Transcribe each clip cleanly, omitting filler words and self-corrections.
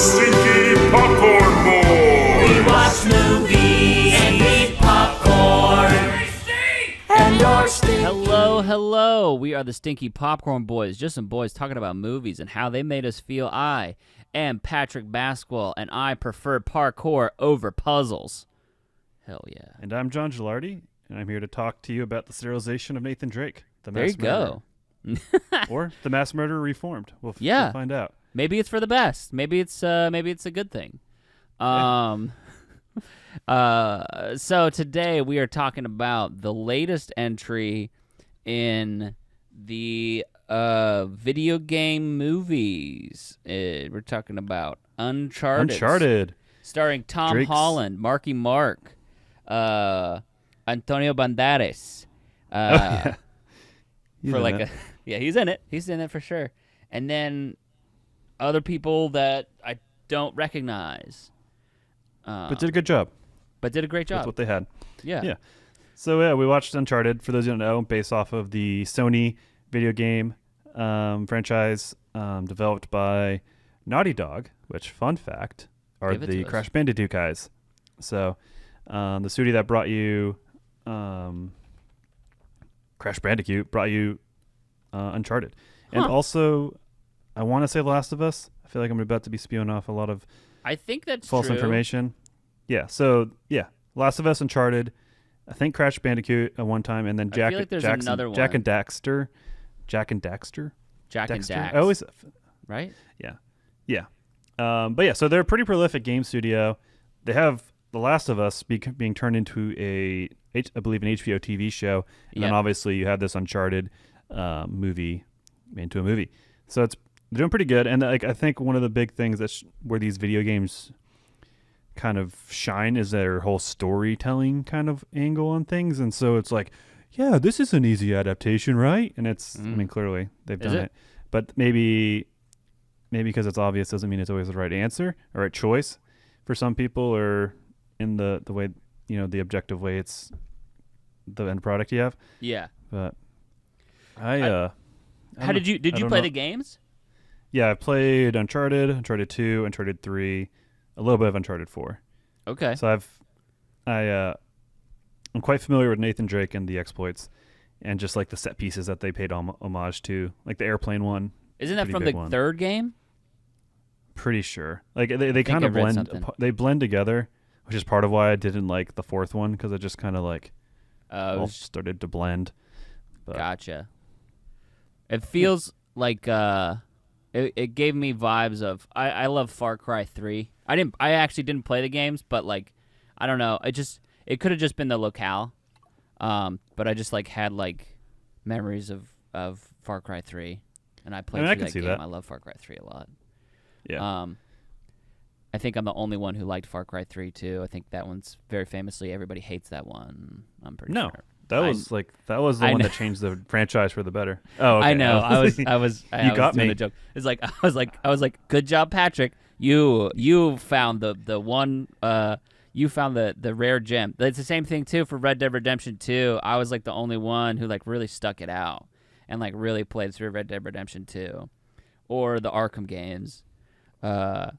Stinky Popcorn Boys. We watch movies and eat popcorn. Hello. We are the Stinky Popcorn Boys, just some boys talking about movies and how they made us feel. I am Patrick Basquel, and I prefer parkour over puzzles. Hell yeah. And I'm John Gilardi, and I'm here to talk to you about the serialization of Nathan Drake, the There mass you go. or the mass murderer reformed. We'll find out. Maybe it's for the best. Maybe it's a good thing. So today we are talking about the latest entry in the video game movies. We're talking about Uncharted. Starring Tom Holland, Marky Mark, Antonio Banderas. He's in it. He's in it for sure. And then other people that I don't recognize. But did a good job. But did a great job. That's what they had. Yeah. So we watched Uncharted, for those who don't know, based off of the Sony video game franchise developed by Naughty Dog, which, fun fact, are the Crash Bandicoot guys. So the studio that brought you Crash Bandicoot brought you Uncharted. And also, I want to say The Last of Us. I feel like I'm about to be spewing off a lot of false information. Yeah, so, Last of Us, Uncharted, I think Crash Bandicoot at one time, and then Jack and Daxter. Jack and Daxter? Dax. I always, right? Yeah. So they're a pretty prolific game studio. They have The Last of Us being turned into I believe, an HBO TV show, and then obviously you have this Uncharted movie into a movie. So they're doing pretty good, and I think one of the big things where these video games kind of shine is their whole storytelling kind of angle on things, and so it's like, yeah, this is an easy adaptation, right? And it's, I mean, clearly they've done it, but maybe because it's obvious doesn't mean it's always the right answer or right choice for some people, or in the way, the objective way it's the end product you have. Yeah. But did you play the games? Yeah, I played Uncharted 2, Uncharted 3, a little bit of Uncharted 4. Okay. So I'm quite familiar with Nathan Drake and the exploits, and just like the set pieces that they paid homage to, like the airplane one. Isn't that from the third game? Pretty sure. Like they kind of blend. They blend together, which is part of why I didn't like the fourth one, because it just kind of like all started to blend. But. Gotcha. It feels like it gave me vibes of I love Far Cry 3. I actually didn't play the games, but like I don't know. It could have just been the locale. But I just like had like memories of Far Cry 3, and I played through that game. That. I love Far Cry 3 a lot. Yeah. I think I'm the only one who liked Far Cry 3 too. I think that one's very famously everybody hates that one. I'm pretty sure. That was the one that changed the franchise for the better. Oh, okay. I know. I was got doing me. a joke. It's like I was like, good job, Patrick. You found the one. You found the rare gem. It's the same thing too for Red Dead Redemption 2. I was like the only one who like really stuck it out and like really played through Red Dead Redemption 2 or the Arkham games. I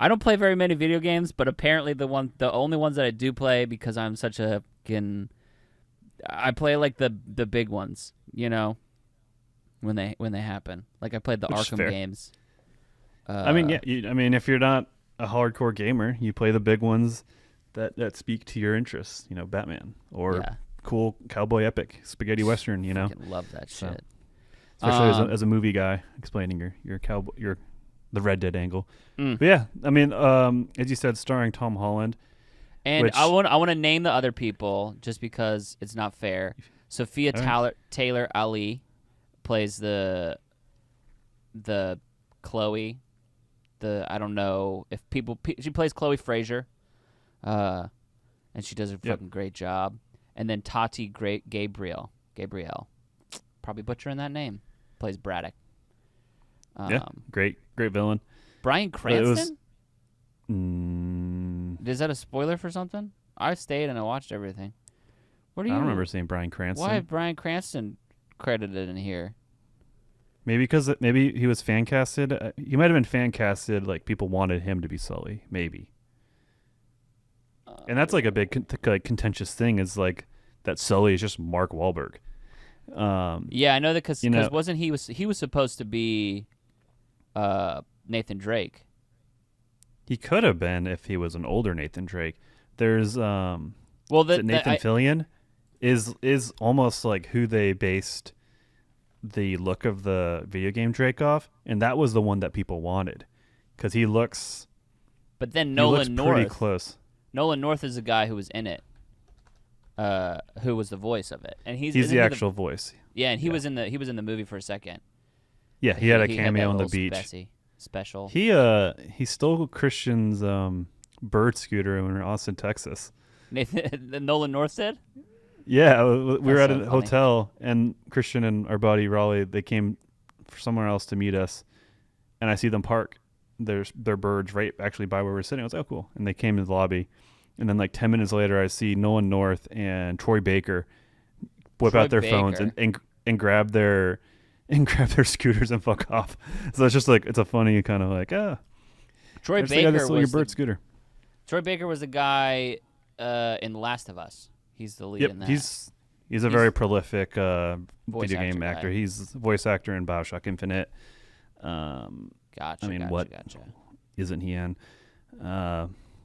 don't play very many video games, but apparently the only ones that I do play, because I'm such a I play like the big ones, when they happen. Like I played the Arkham games. If you're not a hardcore gamer, you play the big ones that speak to your interests. Batman or cool cowboy epic spaghetti western. I love that shit. Especially as a movie guy, explaining your cowboy, the Red Dead angle. But yeah, as you said, starring Tom Holland. And I want to name the other people just because it's not fair. Sophia Taylor Ali plays the Chloe. I don't know if she plays Chloe Fraser, and she does a fucking great job. And then Tati Gabrielle, probably butchering that name, plays Braddock. Great villain. Bryan Cranston. Is that a spoiler for something? I stayed and I watched everything. I don't remember seeing Bryan Cranston. Why is Bryan Cranston credited in here? Maybe maybe he was fan casted. He might have been fan casted. Like people wanted him to be Sully. Maybe. And that's like a big contentious thing. Is like that Sully is just Mark Wahlberg. Yeah, I know that because wasn't he was supposed to be Nathan Drake. He could have been if he was an older Nathan Drake. There's Nathan Fillion is almost like who they based the look of the video game Drake off, and that was the one that people wanted because he looks. But then Nolan North, pretty close. Nolan North is the guy who was in it, who was the voice of it, and he's the actual voice. Yeah, and he was in the movie for a second. Yeah, he had a cameo on the beach. Special. He stole Christian's bird scooter when we were in Austin, Texas. Nolan North did? Yeah, we were at a hotel, and Christian and our buddy Raleigh, they came from somewhere else to meet us, and I see them park their birds right actually by where we're sitting. I was like, oh, cool. And they came to the lobby, and then like 10 minutes later, I see Nolan North and Troy Baker whip out their phones and grab their scooters and fuck off. So it's just like it's a funny kind of like Troy Baker was your bird scooter. Troy Baker was the guy in The Last of Us. He's the lead in that. He's a very prolific video game actor. Guy. He's a voice actor in BioShock Infinite. Gotcha. What isn't he in?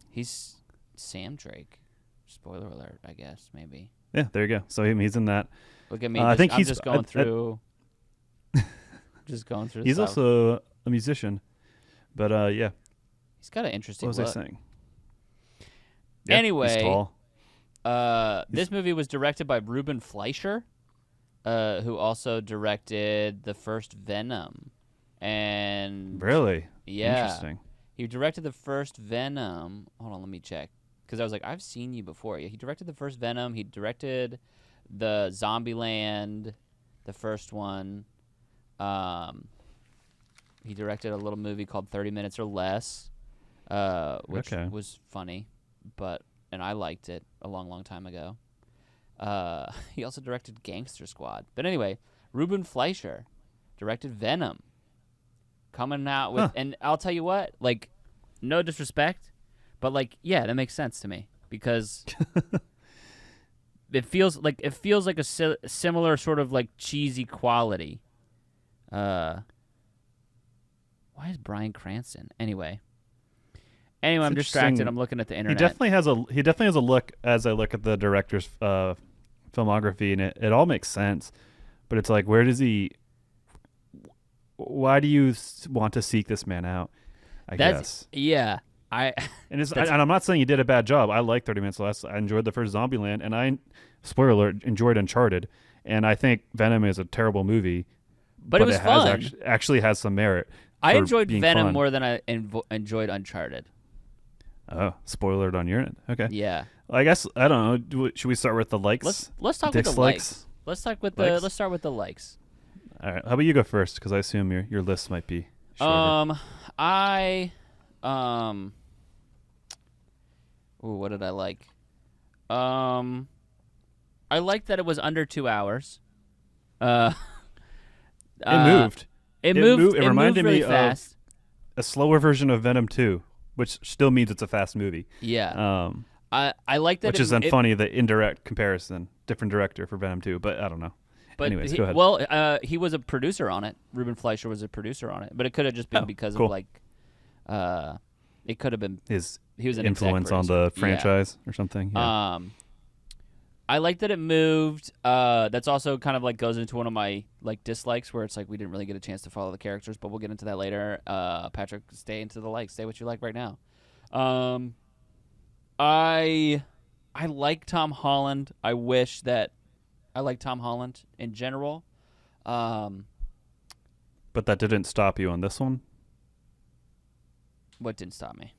He's Sam Drake. Spoiler alert, I guess, maybe. Yeah, there you go. So he's in that. Look at me. I think I'm just going through. Just going through. He's also a musician, but yeah. He's got an interesting. What was I saying? Yeah, anyway, he's tall. This movie was directed by Ruben Fleischer, who also directed the first Venom. And really? Yeah. Interesting. He directed the first Venom. Hold on, let me check. Because I was like, I've seen you before. Yeah, he directed the first Venom. He directed the Zombieland, the first one. He directed a little movie called 30 Minutes or Less, which was funny, and I liked it a long, long time ago. He also directed Gangster Squad. But anyway, Ruben Fleischer directed Venom. Coming out with, and I'll tell you what, like, no disrespect, but like, yeah, that makes sense to me because it feels like a similar sort of like cheesy quality. Why is Bryan Cranston? Anyway, I'm distracted. I'm looking at the internet. He definitely has a look as I look at the director's filmography, and it all makes sense. But it's like, where does he? Why do you want to seek this man out? I guess. Yeah. And I'm not saying he did a bad job. I like 30 Minutes Less. I enjoyed the first Zombieland, and I, spoiler alert, enjoyed Uncharted. And I think Venom is a terrible movie, but it was fun. Actually has some merit. I enjoyed Venom more than I enjoyed Uncharted. Oh, spoiler on your end. Okay. Yeah. Well, I guess I don't know. Should we start with the likes? Let's talk with the likes. Let's start with the likes. All right. How about you go first? Because I assume your list might be shorter. What did I like? I liked that it was under 2 hours. It moved. It moved. It reminded really me fast. of a slower version of Venom 2, which still means it's a fast movie. Yeah. I like that. Which is funny, the indirect comparison. Different director for Venom 2, but I don't know. But anyways, go ahead. Well, he was a producer on it. Ruben Fleischer was a producer on it, but it could have just been because of like, it could have been he was an influence on the franchise or something. Yeah. I like that it moved. That's also kind of like goes into one of my like dislikes where it's like we didn't really get a chance to follow the characters, but we'll get into that later. Patrick, stay into the likes. Say what you like right now. I like Tom Holland. I wish that I like Tom Holland in general. But that didn't stop you on this one? What didn't stop me?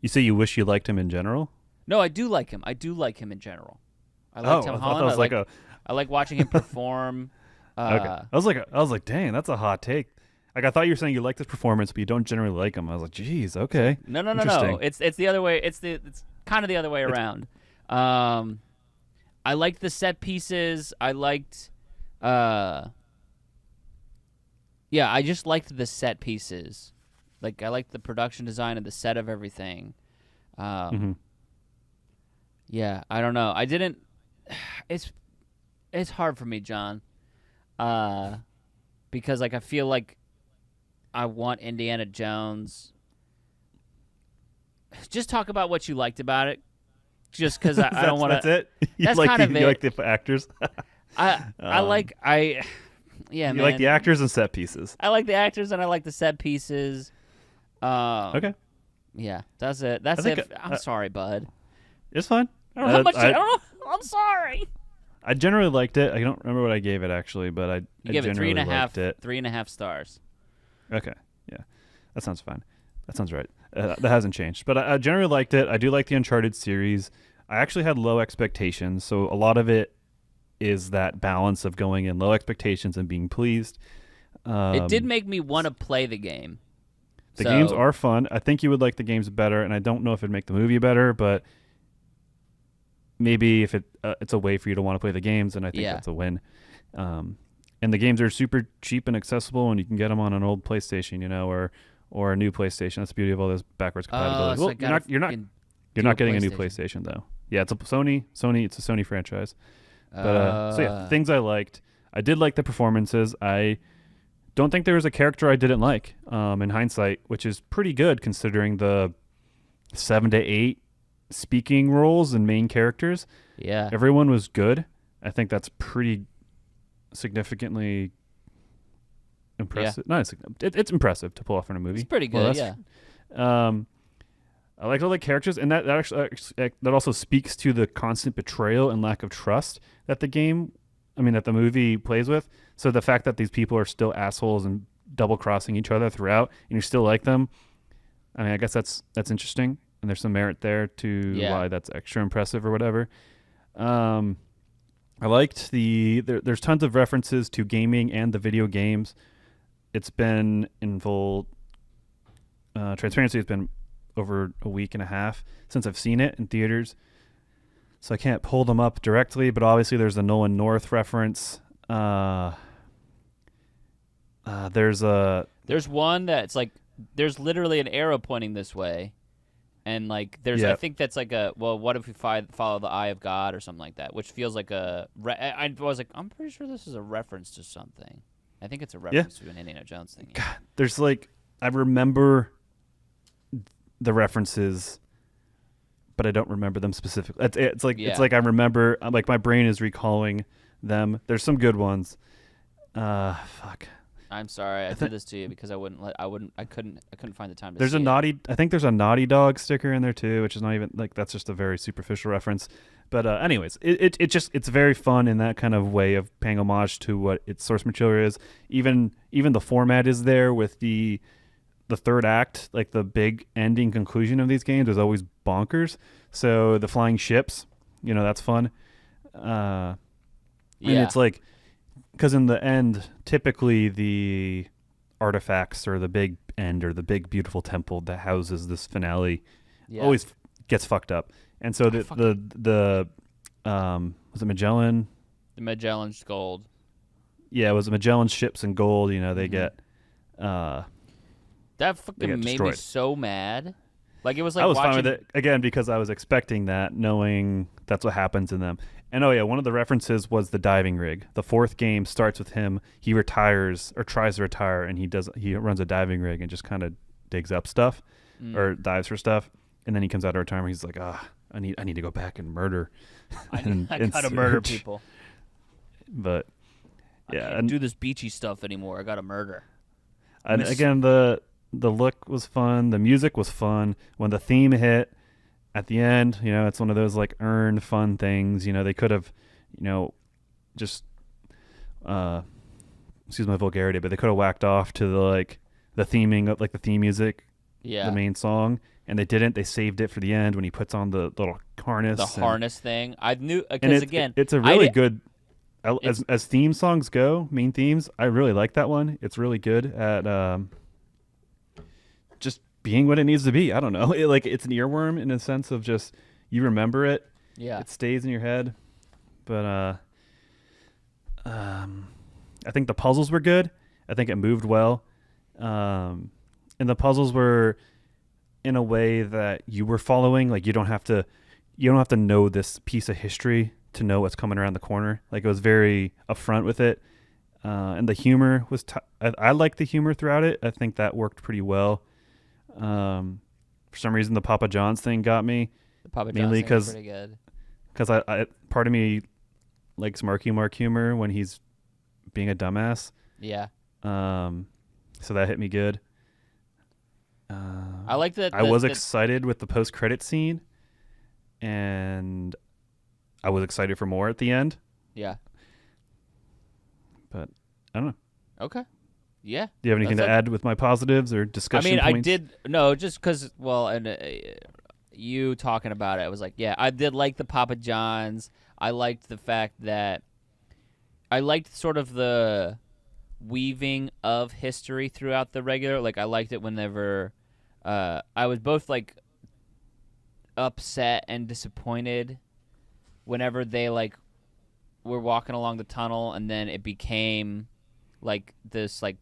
You say you wish you liked him in general? No, I do like him. I do like him in general. I like Tom Holland. I like watching him perform. Okay. I was like, dang, that's a hot take. Like I thought you were saying you like this performance, but you don't generally like him. I was like, geez, okay. No. It's the other way. It's kind of the other way around. I liked the set pieces. I liked Yeah, I just liked the set pieces. Like, I liked the production design and the set of everything. Yeah, I don't know. I didn't. It's hard for me, John. Because like I feel like I want Indiana Jones. Just talk about what you liked about it. Just because I don't want to. That's it. That's kind of it. You like the actors. Yeah, you man. like the actors and set pieces. I like the actors and I like the set pieces. Okay. Yeah, that's it. That's it. I'm sorry, bud. It's fine. I don't know how much. I don't know. I'm sorry. I generally liked it. I don't remember what I gave it actually, but I gave it 3.5. liked it. 3.5 stars. Okay. Yeah, that sounds fine. That sounds right. That hasn't changed, but I generally liked it. I do like the Uncharted series. I actually had low expectations, so a lot of it is that balance of going in low expectations and being pleased. It did make me want to play the game. The games are fun. I think you would like the games better, and I don't know if it'd make the movie better, but maybe if it's a way for you to want to play the games, and I think that's a win. And the games are super cheap and accessible, and you can get them on an old PlayStation, or a new PlayStation. That's the beauty of all this backwards compatibility. So you're not getting a new PlayStation though. Yeah, it's a Sony. It's a Sony franchise. But so yeah, things I liked. I did like the performances. I don't think there was a character I didn't like. In hindsight, which is pretty good considering the 7 to 8 speaking roles and main characters. Yeah, everyone was good. I think that's pretty significantly impressive. Yeah. It's impressive to pull off in a movie. It's pretty good. I like all the characters, and that actually that also speaks to the constant betrayal and lack of trust that that the movie plays with. So the fact that these people are still assholes and double crossing each other throughout, and you still like them, I guess that's interesting, and there's some merit there to why that's extra impressive or whatever. I liked there's tons of references to gaming and the video games. It's been in full transparency. It's been over a week and a half since I've seen it in theaters, so I can't pull them up directly, but obviously there's the Nolan North reference. There's one that's like there's literally an arrow pointing this way, and like there's I think that's like what if we follow the eye of God or something like that, which feels like I was like, I'm pretty sure this is a reference to something. I think it's a reference to an Indiana Jones thing. God, there's I remember the references, but I don't remember them specifically. It's like I remember, like my brain is recalling them. There's some good ones. Fuck. I'm sorry, I did this to you because I couldn't find the time to. There's I think there's a Naughty Dog sticker in there too, which is not even that's just a very superficial reference. But anyways, it's very fun in that kind of way of paying homage to what its source material is. Even the format is there with the third act, like the big ending conclusion of these games is always bonkers. So the flying ships, that's fun. And it's like, because in the end, typically the artifacts or the big end or the big beautiful temple that houses this finale always gets fucked up. And so the was it Magellan? The Magellan's gold. Yeah, it was the Magellan ships in gold. They get. That fucking made me so mad. Like, it was like I was fine with it, again, because I was expecting that, knowing that's what happens in them. And one of the references was the diving rig. The fourth game starts with him. He retires or tries to retire, and he runs a diving rig and just kind of digs up stuff or dives for stuff. And then he comes out of retirement. He's like, I need to go back and murder. I gotta murder people. But I can't do this beachy stuff anymore. I gotta murder. And again, the look was fun. The music was fun. When the theme hit at the end, it's one of those like earned fun things. They could have, just excuse my vulgarity, but they could have whacked off to the theming of like the theme music, the main song, and they didn't. They saved it for the end when he puts on the little harness. The harness thing. I knew because it's a really good. As theme songs go, main themes, I really like that one. It's really good at just being what it needs to be. I don't know. It's an earworm in a sense of just you remember it. Yeah. It stays in your head. But I think the puzzles were good. I think it moved well, and the puzzles were in a way that you were following. Like you don't have to know this piece of history to know what's coming around the corner. Like it was very upfront with it, and the humor was. I liked the humor throughout it. I think that worked pretty well. For some reason, the Papa John's thing got me. The Papa John's mainly thing was pretty good. Because I part of me likes Marky Mark humor when he's being a dumbass. Yeah. So that hit me good. I like that. I was excited with the post-credit scene, and I was excited for more at the end. Yeah. But I don't know. Okay. Yeah. Do you have anything to add with my positives or discussion points? I did. No, just because, and you talking about it, I was like, yeah, I did like the Papa John's. I liked the fact that I liked sort of the weaving of history throughout the regular. Like, I liked it whenever I was both, like, upset and disappointed whenever they, like, were walking along the tunnel and then it became, like, this, like,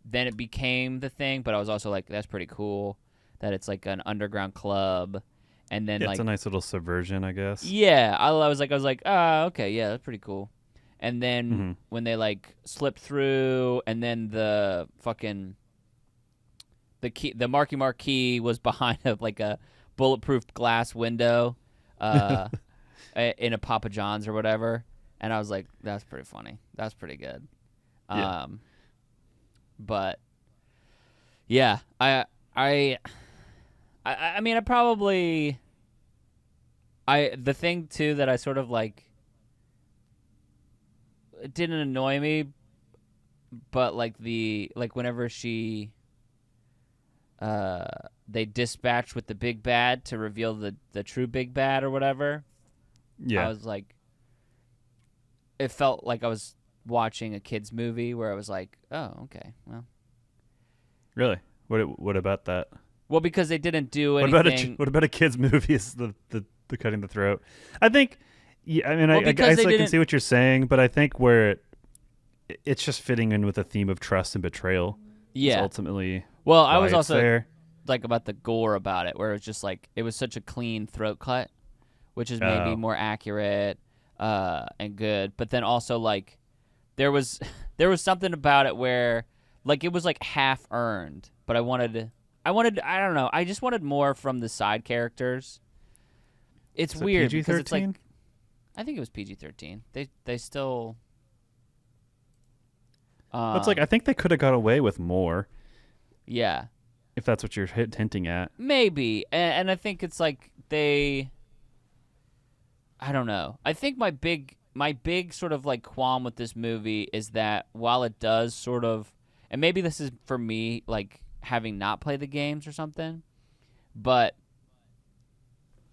then it became the thing, but I was also like, that's pretty cool that it's like an underground club, and then it's a nice little subversion, I guess. Yeah, I was like, okay, yeah, that's pretty cool. And then when they like slipped through, and then the fucking the Marky Mark key was behind like a bulletproof glass window, in a Papa John's or whatever, and I was like, that's pretty funny. That's pretty good. Yeah. But yeah, I mean, the thing too that I sort of like, it didn't annoy me, but like whenever they dispatched with the big bad to reveal the true big bad or whatever. Yeah. I was like, it felt like I was watching a kid's movie where I was like, oh, okay, well. Really? What about that? Well, because they didn't do anything. What about a kid's movie is the cutting the throat? I think, yeah, I mean, well, I guess I can see what you're saying, but I think where it's just fitting in with a theme of trust and betrayal. Yeah. Ultimately. Well, I was also there. like about the gore about it, where it was just like, it was such a clean throat cut, which is maybe more accurate and good. But then also like, there was something about it where like it was like half earned, but I wanted I don't know, I just wanted more from the side characters. It's weird because it's like, I think it was PG-13. They still it's like, I think they could have got away with more. Yeah. If that's what you're hinting at. Maybe. And I think it's like I don't know. I think my big sort of like qualm with this movie is that while it does sort of, and maybe this is for me like having not played the games or something, but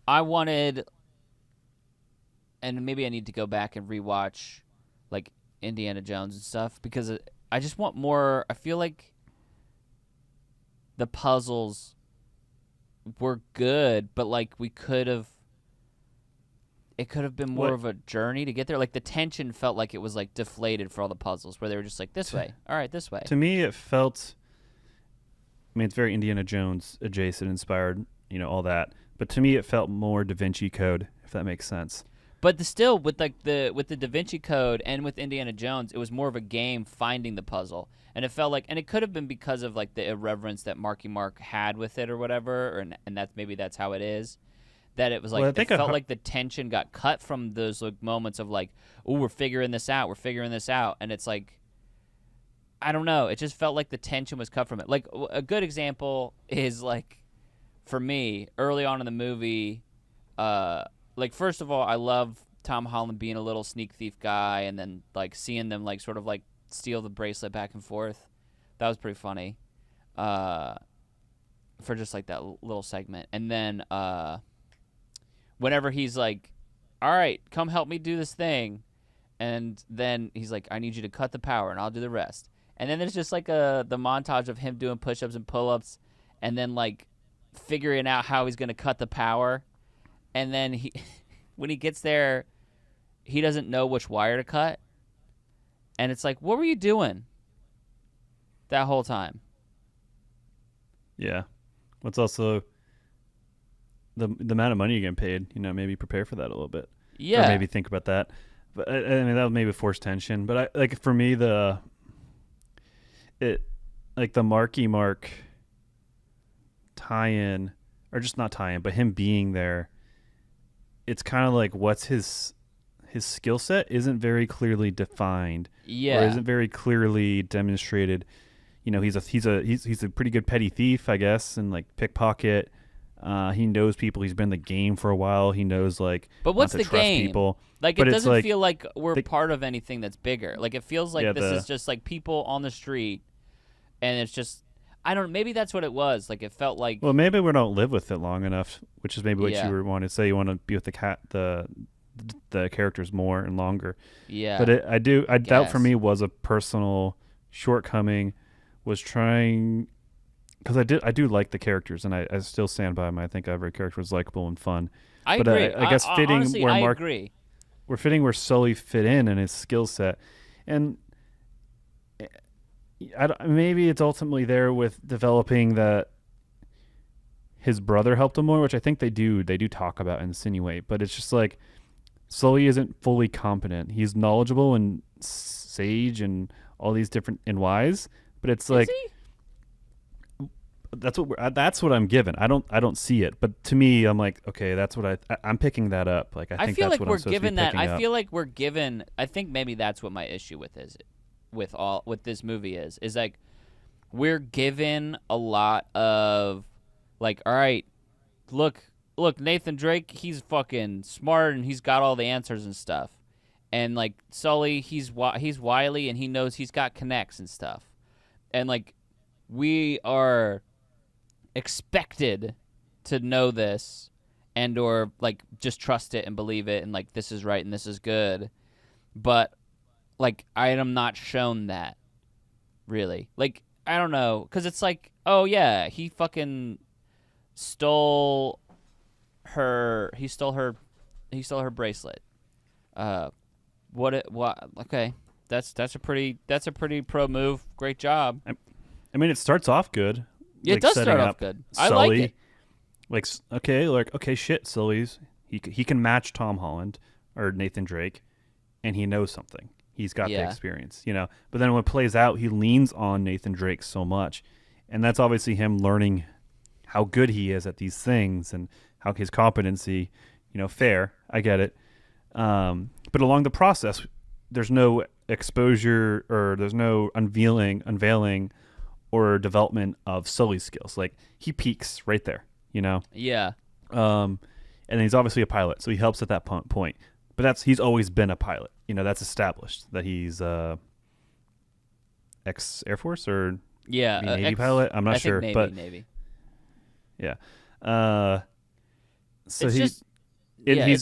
I wanted, and maybe I need to go back and rewatch like Indiana Jones and stuff, because I just want more. I feel like the puzzles were good, but like it could have been more of a journey to get there. Like the tension felt like it was like deflated for all the puzzles, where they were just like, this way, all right, this way. To me, it felt, I mean, it's very Indiana Jones adjacent, inspired, all that. But to me, it felt more Da Vinci Code, if that makes sense. But still, with like with the Da Vinci Code and with Indiana Jones, it was more of a game finding the puzzle, and it felt like, and it could have been because of like the irreverence that Marky Mark had with it or whatever, and that's how it is. That it was like, it felt like the tension got cut from those like moments of like, oh, we're figuring this out, and it's like, I don't know, it just felt like the tension was cut from it. Like a good example is like, for me, early on in the movie, like first of all, I love Tom Holland being a little sneak thief guy, and then like seeing them like sort of like steal the bracelet back and forth. That was pretty funny, for just like that little segment, and then whenever he's like, all right, come help me do this thing. And then he's like, I need you to cut the power and I'll do the rest. And then there's just like the montage of him doing push-ups and pull-ups and then like figuring out how he's going to cut the power. And then when he gets there, he doesn't know which wire to cut. And it's like, what were you doing? that whole time. Yeah. What's also the amount of money you're getting paid? You know, maybe prepare for that a little bit. Yeah. Or maybe think about that. But I mean, that would maybe force tension. But for me, the Marky Mark tie-in, or just not tie-in, but him being there, it's kind of like what's his skill set isn't very clearly defined. Yeah. Or isn't very clearly demonstrated. You know, he's a pretty good petty thief, I guess, and like pickpocket. He knows people. He's been in the game for a while. He knows like but what's not to the trust game? people. Like but it it's doesn't feel like we're part of anything that's bigger. Like it feels like this is just like people on the street, and it's just maybe that's what it was. Like it felt like. Well, maybe we don't live with it long enough, which is maybe what you were wanting to say. You want to be with the characters more and longer. Yeah. But I doubt for me was a personal shortcoming. Was trying, because I do like the characters, and I still stand by them. I think every character was likable and fun. I but agree. I guess fitting honestly, where I agree. We're fitting where Sully fit in his skill set, and maybe it's ultimately there with developing that his brother helped him more, which I think they do talk about and insinuate. But it's just like Sully isn't fully competent. He's knowledgeable and sage and all these different and wise. But it's like that's what I'm given. I don't see it, but to me, I'm like, okay, that's what I'm picking that up. Like I think feel that's like what we're I'm supposed given to be that. picking I up. feel like we're given. I think maybe that's what my issue with this movie is like we're given a lot of like, all right, look, Nathan Drake, he's fucking smart and he's got all the answers and stuff, and like Sully, he's wily and he knows he's got connects and stuff. And, like, we are expected to know this and or, like, just trust it and believe it and, like, this is right and this is good. But, like, I am not shown that, really. Like, I don't know. Because it's like, oh, yeah, he fucking stole her bracelet. Okay. That's a pretty pro move. Great job. I mean, it starts off good. Yeah, it does start off good. I Sully, like it. Okay, shit, Sully's he can match Tom Holland or Nathan Drake, and he knows something. He's got the experience, you know. But then when it plays out, he leans on Nathan Drake so much, and that's obviously him learning how good he is at these things and how his competency, you know, fair. I get it. But along the process, there's no exposure or there's no unveiling or development of Sully's skills. Like he peaks right there, you know? Yeah. And then he's obviously a pilot, so he helps at that point. But he's always been a pilot. You know, that's established that he's ex-Air Force or Navy pilot. I'm not sure, but Navy. Yeah. So it's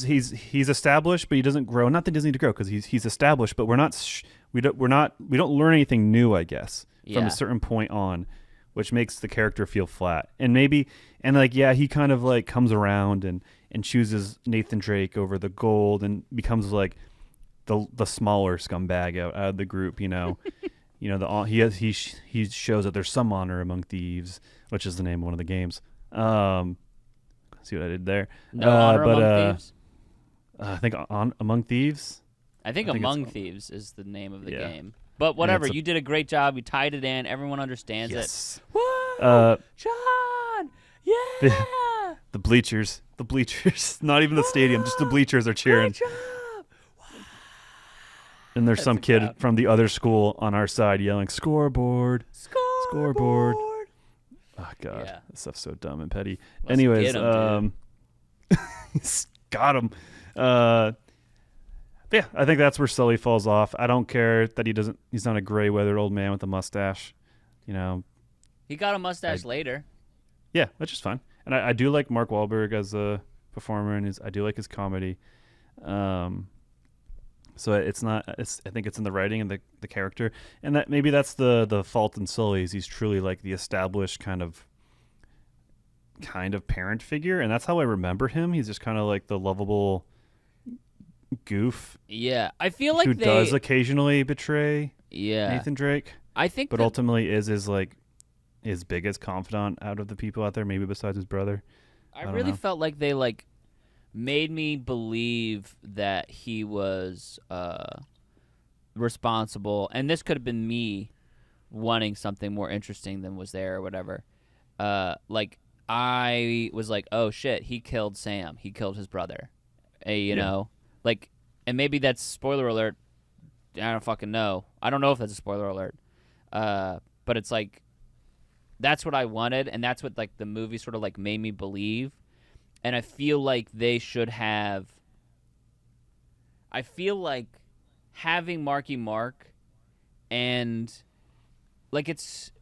he's established, but he doesn't grow. Not that he doesn't need to grow because he's established, but we don't learn anything new, I guess, from a certain point on, which makes the character feel flat. And he kind of like comes around and chooses Nathan Drake over the gold and becomes like the smaller scumbag out of the group, you know. You know, he shows that there's some honor among thieves, which is the name of one of the games. See what I did there? No honor among thieves. I think Among Thieves. I think Among Thieves is the name of the game. But whatever, you did a great job. You tied it in. Everyone understands it. Whoa, John! Yeah. The bleachers. Not even the stadium. Just the bleachers are cheering. Great job. And there's some kid from the other school on our side yelling, "Scoreboard! Scoreboard!" Oh God, this stuff's so dumb and petty. Anyways, got him. Yeah, I think that's where Sully falls off. I don't care that he's not a gray weathered old man with a mustache. You know, he got a mustache later. Yeah, which is fine. And I do like Mark Wahlberg as a performer, and I do like his comedy. So I think it's in the writing and the character, and that maybe that's the fault in Sully is he's truly like the established kind of parent figure, and that's how I remember him. He's just kind of like the lovable goof. Yeah, I feel like who does occasionally betray Nathan Drake. I think, but ultimately is like his biggest confidant out of the people out there, maybe besides his brother. I don't really know. felt like they like made me believe that he was responsible, and this could have been me wanting something more interesting than was there or whatever. Like I was like, oh shit, he killed Sam. He killed his brother. You know, like, and maybe that's spoiler alert. I don't fucking know. I don't know if that's a spoiler alert. But it's like, that's what I wanted, and that's what like the movie sort of like made me believe. And I feel like they should have. I feel like having Marky Mark, and like it's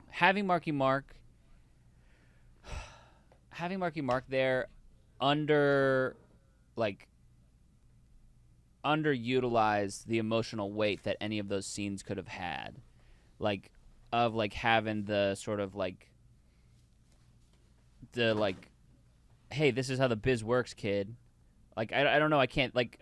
having Marky Mark there underutilize the emotional weight that any of those scenes could have had, like of like having the sort of like the like, hey, this is how the biz works, kid. Like I don't know, I can't like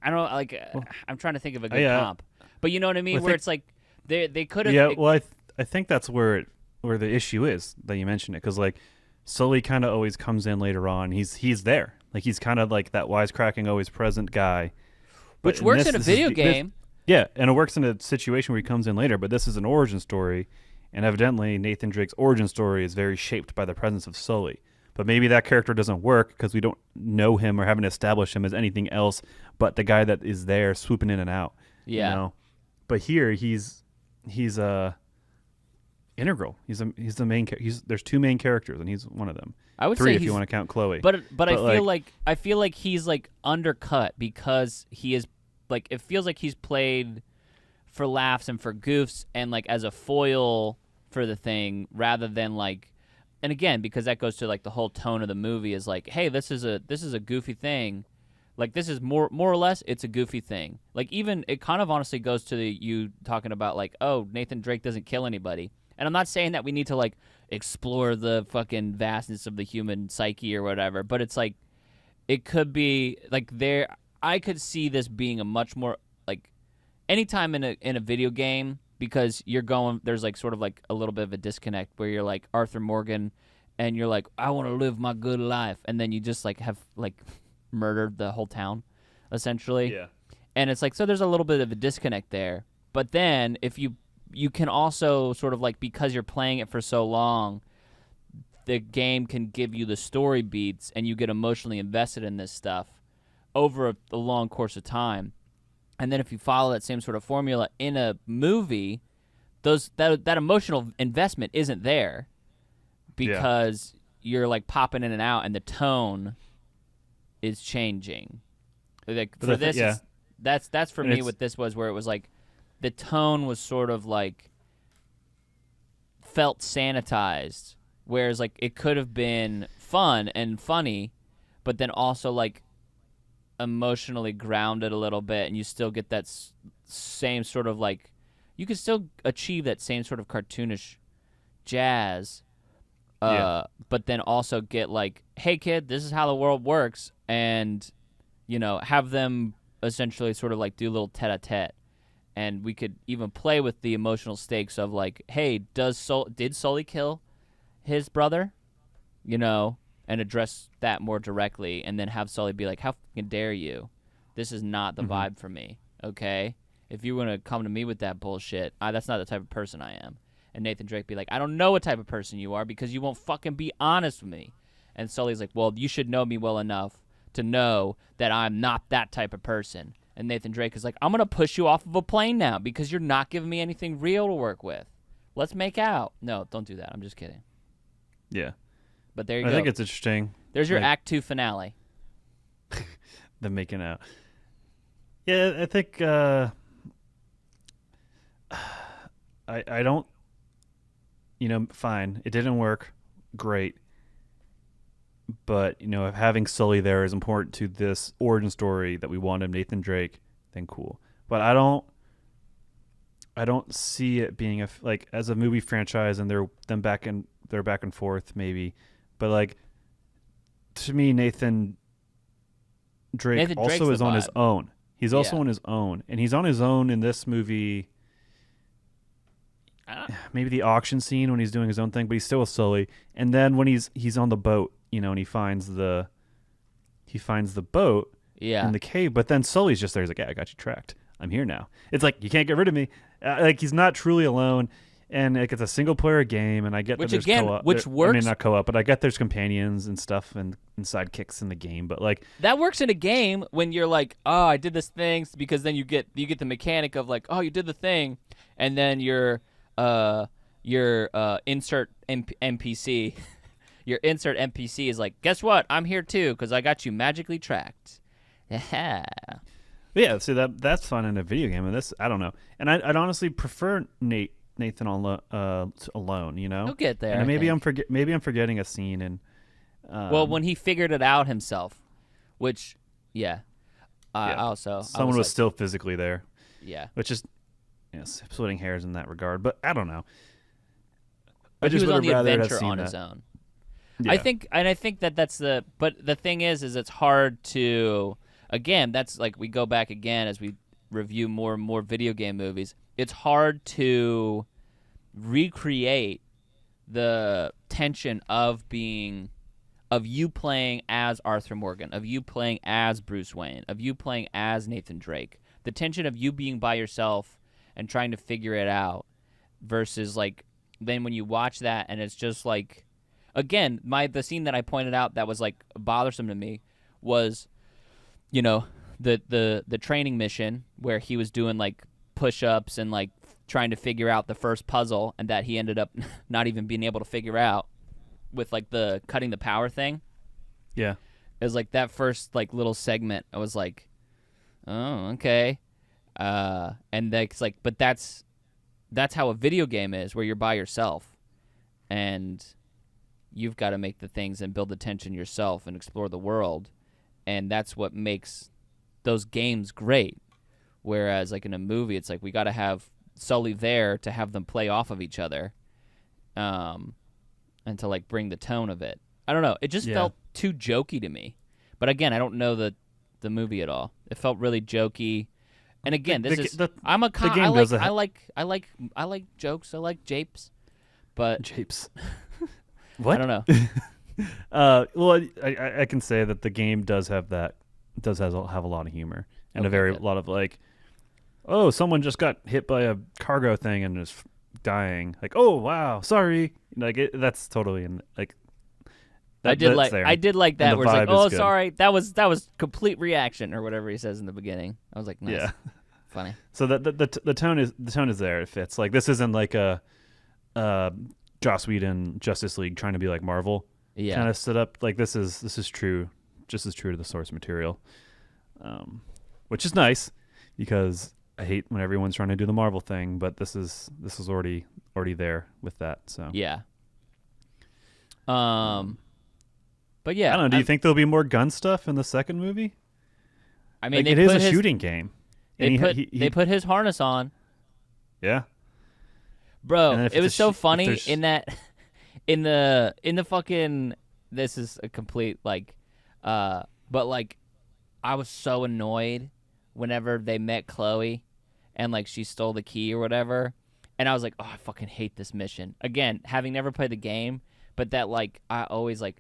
I don't like I'm trying to think of a good comp, but you know what I mean, well, where it's like they could have. Yeah, well, I think that's where the issue is that you mentioned it, because like Sully kind of always comes in later on. He's there, like he's kind of like that wisecracking, always present guy, which works in a video game. Yeah, and it works in a situation where he comes in later. But this is an origin story, and evidently Nathan Drake's origin story is very shaped by the presence of Sully. But maybe that character doesn't work because we don't know him or haven't established him as anything else but the guy that is there swooping in and out. Yeah. You know? But here he's integral. He's the main character. There's two main characters, and he's one of them. I would three say if you want to count Chloe. But I feel like he's like undercut because he is like, it feels like he's played for laughs and for goofs and like as a foil for the thing rather than like. And again, because that goes to like the whole tone of the movie is like, hey, this is a goofy thing. Like this is more or less it's a goofy thing. Like even it kind of honestly goes to you talking about like, oh, Nathan Drake doesn't kill anybody. And I'm not saying that we need to like explore the fucking vastness of the human psyche or whatever, but it's like it could be like I could see this being a much more like anytime in a video game, because there's like sort of like a little bit of a disconnect where you're like Arthur Morgan and you're like, I want to live my good life, and then you just like have like murdered the whole town essentially. Yeah. And it's like, so there's a little bit of a disconnect there. But then if you can also sort of like, because you're playing it for so long, the game can give you the story beats and you get emotionally invested in this stuff over a long course of time. And then if you follow that same sort of formula in a movie, that emotional investment isn't there because you're like popping in and out and the tone is changing. Like for this, that's for me what this was, where it was like the tone was sort of like felt sanitized, whereas like it could have been fun and funny, but then also like emotionally grounded a little bit, and you still get that same sort of like, you can still achieve that same sort of cartoonish jazz, but then also get like, hey kid, this is how the world works, and you know, have them essentially sort of like do a little tete-a-tete, and we could even play with the emotional stakes of like, hey, did Sully kill his brother, you know, and address that more directly, and then have Sully be like, how fucking dare you? This is not the vibe for me, okay? If you want to come to me with that bullshit, that's not the type of person I am. And Nathan Drake be like, I don't know what type of person you are because you won't fucking be honest with me. And Sully's like, well, you should know me well enough to know that I'm not that type of person. And Nathan Drake is like, I'm going to push you off of a plane now because you're not giving me anything real to work with. Let's make out. No, don't do that. I'm just kidding. Yeah. But there you go. I think it's interesting. There's your like, Act 2 finale. The making out. Yeah, I think I don't, you know, fine. It didn't work. Great. But, you know, if having Sully there is important to this origin story that we wanted Nathan Drake, then cool. But I don't see it being like as a movie franchise, and they're back and forth maybe. But like, to me, Nathan Drake also is on his own. He's also on his own, and he's on his own in this movie. maybe the auction scene when he's doing his own thing, but he's still with Sully. And then when he's on the boat, and he finds the boat in the cave, but then Sully's just there. He's like, yeah, I got you tracked. I'm here now. It's like, you can't get rid of me. Like, he's not truly alone. And like, it's a single player game, and I get that there's co-op. Which works. I mean, not co-op, but I get there's companions and stuff and sidekicks in the game. But like, that works in a game when you're like, oh, I did this thing, because then you get the mechanic of like, oh, you did the thing, and then your insert NPC, your insert NPC is like, guess what? I'm here too because I got you magically tracked. Yeah. Yeah. See, that's fun in a video game, and this, I don't know, and I'd honestly prefer Nathan alone, He'll get there. And maybe I'm forgetting a scene. And well, when he figured it out himself, which also someone was still physically there. Yeah, which is splitting hairs in that regard. But I don't know. But he was on the adventure on his own. Yeah. I think that's the. But the thing is it's hard to. Again, that's like, we go back again as we review more and more video game movies. It's hard to recreate the tension of you playing as Arthur Morgan, of you playing as Bruce Wayne, of you playing as Nathan Drake. The tension of you being by yourself and trying to figure it out versus like then when you watch that and it's just like, again, the scene that I pointed out that was like bothersome to me was, the training mission where he was doing like push-ups and like trying to figure out the first puzzle, and that he ended up not even being able to figure out with like the cutting the power thing. Yeah. It was like that first like little segment. I was like, oh, okay. And that's like, but that's how a video game is, where you're by yourself and you've got to make the things and build the tension yourself and explore the world. And that's what makes those games great. Whereas like in a movie, it's like we got to have Sully there to have them play off of each other, and to like bring the tone of it. I don't know. It just felt too jokey to me. But again, I don't know the movie at all. It felt really jokey. And again, I like jokes. I like japes. But japes. What? I don't know. Well, I can say that the game does have a lot of humor and a lot of like, oh, someone just got hit by a cargo thing and is dying. Like, oh wow, sorry. Like that's totally in like. I did like that. Where it's like, oh, sorry, that was complete reaction or whatever he says in the beginning. I was like, nice. Yeah, funny. So the tone is there. It fits. Like this isn't like a Joss Whedon Justice League trying to be like Marvel. Yeah. Kind of set up. Like this is true, just as true to the source material, which is nice because I hate when everyone's trying to do the Marvel thing, but this is already there with that. So yeah. But yeah, I don't know. Do you think there'll be more gun stuff in the second movie? I mean, like, it is a shooting game. They put his harness on. Yeah, bro, it was so funny in that in the fucking. This is a complete like, but like, I was so annoyed whenever they met Chloe, and like she stole the key or whatever, and I was like, oh, I fucking hate this mission. Again, having never played the game, but that like I always like.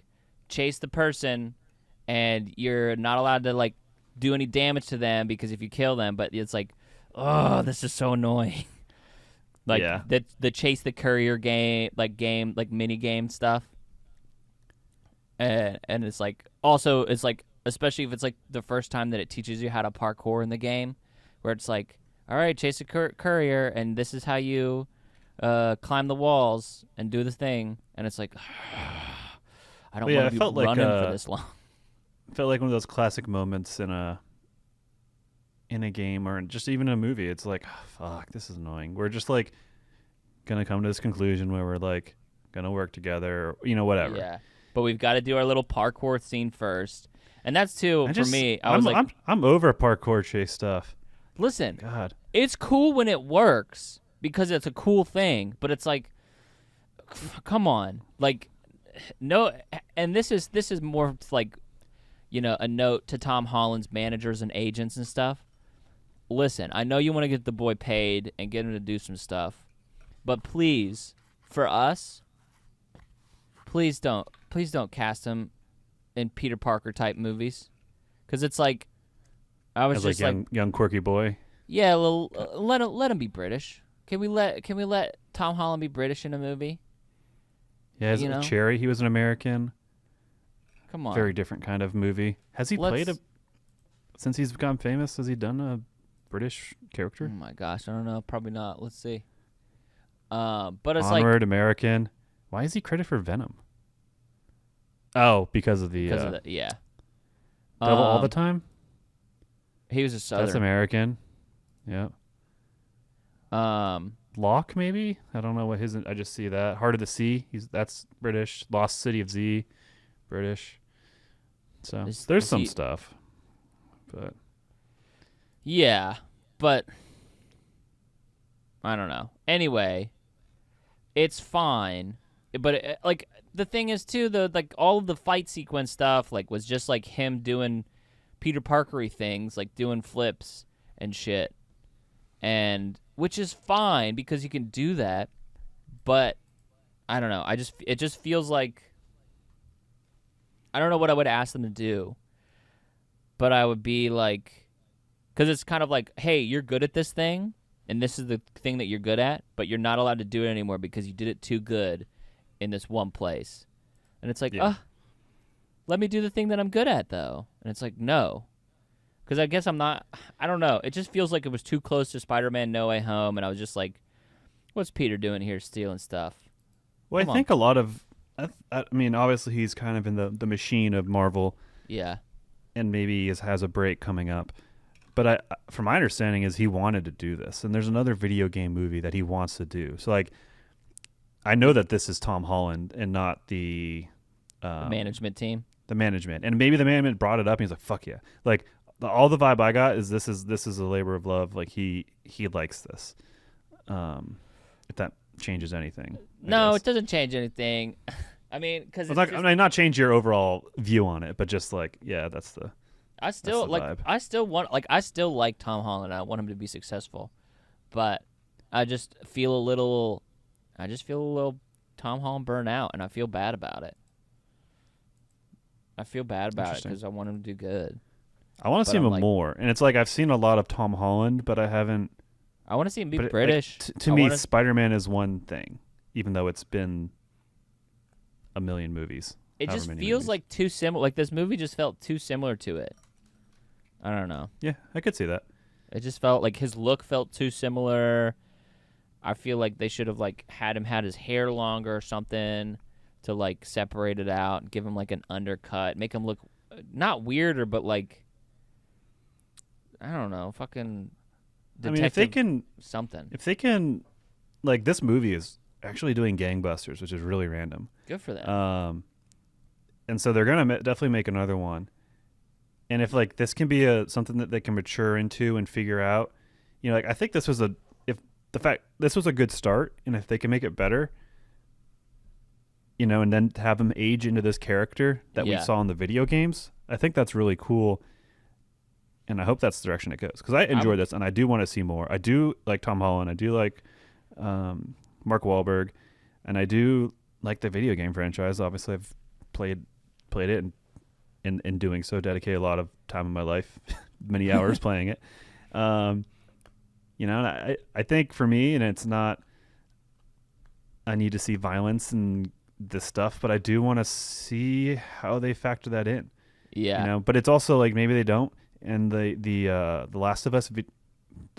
Chase the person, and you're not allowed to like do any damage to them because if you kill them. But it's like, oh, this is so annoying. Like the chase the courier game, like mini game stuff. And it's like also it's like especially if it's like the first time that it teaches you how to parkour in the game, where it's like, all right, chase a courier, and this is how you climb the walls and do the thing, and it's like. I don't want to be running for this long. It felt like one of those classic moments in a game or just even a movie. It's like, oh, fuck, this is annoying. We're just like gonna come to this conclusion where we're like gonna work together, or, whatever. Yeah, but we've got to do our little parkour scene first, and that's too for me. I'm over parkour chase stuff. Listen, God, it's cool when it works because it's a cool thing, but it's like, come on, like. No, and this is more like, a note to Tom Holland's managers and agents and stuff. Listen, I know you want to get the boy paid and get him to do some stuff, but please, for us, please don't cast him in Peter Parker type movies, because it's like I was As just like young quirky boy. yeah, let him be British. Can we let Tom Holland be British in a movie? Yeah, as a Cherry, he was an American. Come on, Very different kind of movie. Has he played since he's become famous? Has he done a British character? Oh my gosh, I don't know. Probably not. Let's see. But it's Onward, American. Why is he credited for Venom? Oh, because of the yeah. Devil All the Time. He was a Southern. That's American. Yeah. Locke, maybe. I don't know what his. I just see that Heart of the Sea. That's British. Lost City of Z, British. So there's some stuff, but yeah, but I don't know. Anyway, it's fine, but like the thing is too, like all of the fight sequence stuff, like was just like him doing Peter Parker-y things, like doing flips and shit, and which is fine because you can do that, but I don't know. It just feels like I don't know what I would ask them to do, but I would be like, because it's kind of like, hey, you're good at this thing, and this is the thing that you're good at, but you're not allowed to do it anymore because you did it too good in this one place. And it's like, let me do the thing that I'm good at, though. And it's like, no. Because I guess I'm not, I don't know. It just feels like it was too close to Spider-Man No Way Home, and I was just like, what's Peter doing here stealing stuff? Well, I think a lot of, I mean, obviously he's kind of in the machine of Marvel. Yeah. And maybe he has a break coming up. But from my understanding is he wanted to do this. And there's another video game movie that he wants to do. So, like, I know that this is Tom Holland and not the management team. The management. And maybe the management brought it up and he's like, fuck yeah. Like, all the vibe I got is this is a labor of love. Like, he likes this. If that changes anything. No, it doesn't change anything. I mean, because I mean, not change your overall view on it, but just like, yeah, that's the. I still vibe. I still like Tom Holland. I want him to be successful, but I just feel a little Tom Holland burn out, and I feel bad about it. I feel bad about it because I want him to do good. I want to see him more, and it's like I've seen a lot of Tom Holland, but I haven't. I want to see him be British. To me, Spider-Man is one thing, even though it's been a million movies. It just feels like too similar. Like this movie just felt too similar to it. I don't know. Yeah, I could see that. It just felt like his look felt too similar. I feel like they should have like had his hair longer or something to like separate it out and give him like an undercut, make him look not weirder, but like I don't know, fucking. I mean, if they can something, if they can, like this movie is actually doing gangbusters, which is really random. Good for them. And so they're gonna definitely make another one. And if like this can be something that they can mature into and figure out, you know, like I think this was this was a good start, and if they can make it better, you know, and then have them age into this character that we saw in the video games, I think that's really cool. And I hope that's the direction it goes, because I enjoy this, and I do want to see more. I do like Tom Holland. I do like Mark Wahlberg, and I do like the video game franchise. Obviously, I've played it, and in doing so, dedicated a lot of time in my life, many hours playing it. You know, and I think for me, and it's not, I need to see violence and this stuff, but I do want to see how they factor that in. Yeah. You know, but it's also like maybe they don't. And the Last of Us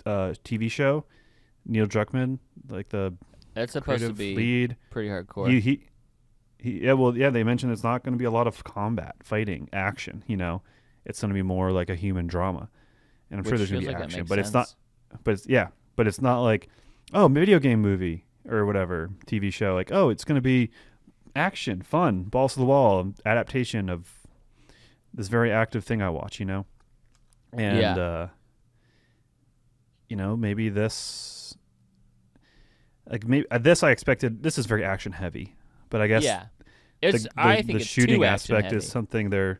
TV show, Neil Druckmann, like that's supposed to be lead, pretty hardcore. They mentioned it's not going to be a lot of combat, fighting, action. You know, it's going to be more like a human drama, and I'm sure there's going to be action, but it's not. But it's not like, oh, video game movie or whatever TV show. Like, oh, it's going to be action, fun, balls to the wall, adaptation of this very active thing I watch. You know. And, you know, maybe this, like maybe this I expected. This is very action heavy, but I guess I think the shooting aspect is something they're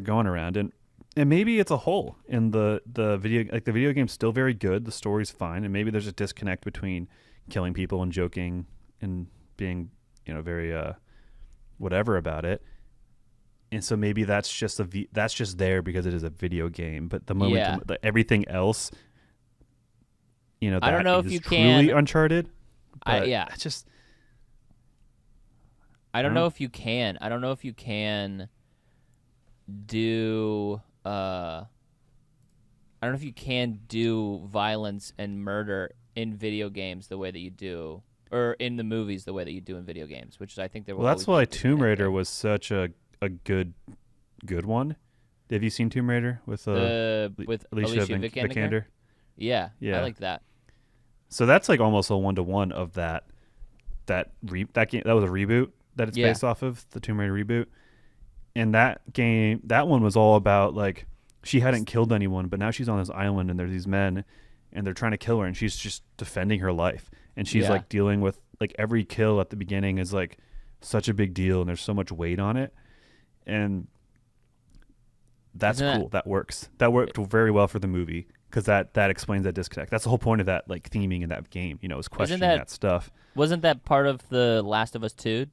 going around, and maybe it's a hole in the video. Like the video game's still very good, the story's fine, and maybe there's a disconnect between killing people and joking and being, very whatever about it. And so maybe that's just that's just there because it is a video game. But the moment everything else, that I don't know if is you truly can. Uncharted. But it's just. I don't know if you can. I don't know if you can do. I don't know if you can do violence and murder in video games the way that you do, or in the movies the way that you do in video games. Which is, I think there. Well, that's why Tomb Raider was such a good one. Have you seen Tomb Raider with Alicia Vikander? Yeah, I like that. So that's like almost a 1-to-1 of that game. That was a reboot that it's based off of, the Tomb Raider reboot. And that one was all about, like, she hadn't killed anyone, but now she's on this island and there's these men and they're trying to kill her, and she's just defending her life. And she's like dealing with, like, every kill at the beginning is like such a big deal and there's so much weight on it. And that's cool. That works. That worked very well for the movie because that explains that disconnect. That's the whole point of that, like, theming in that game, is questioning that stuff. Wasn't that part of the Last of Us 2?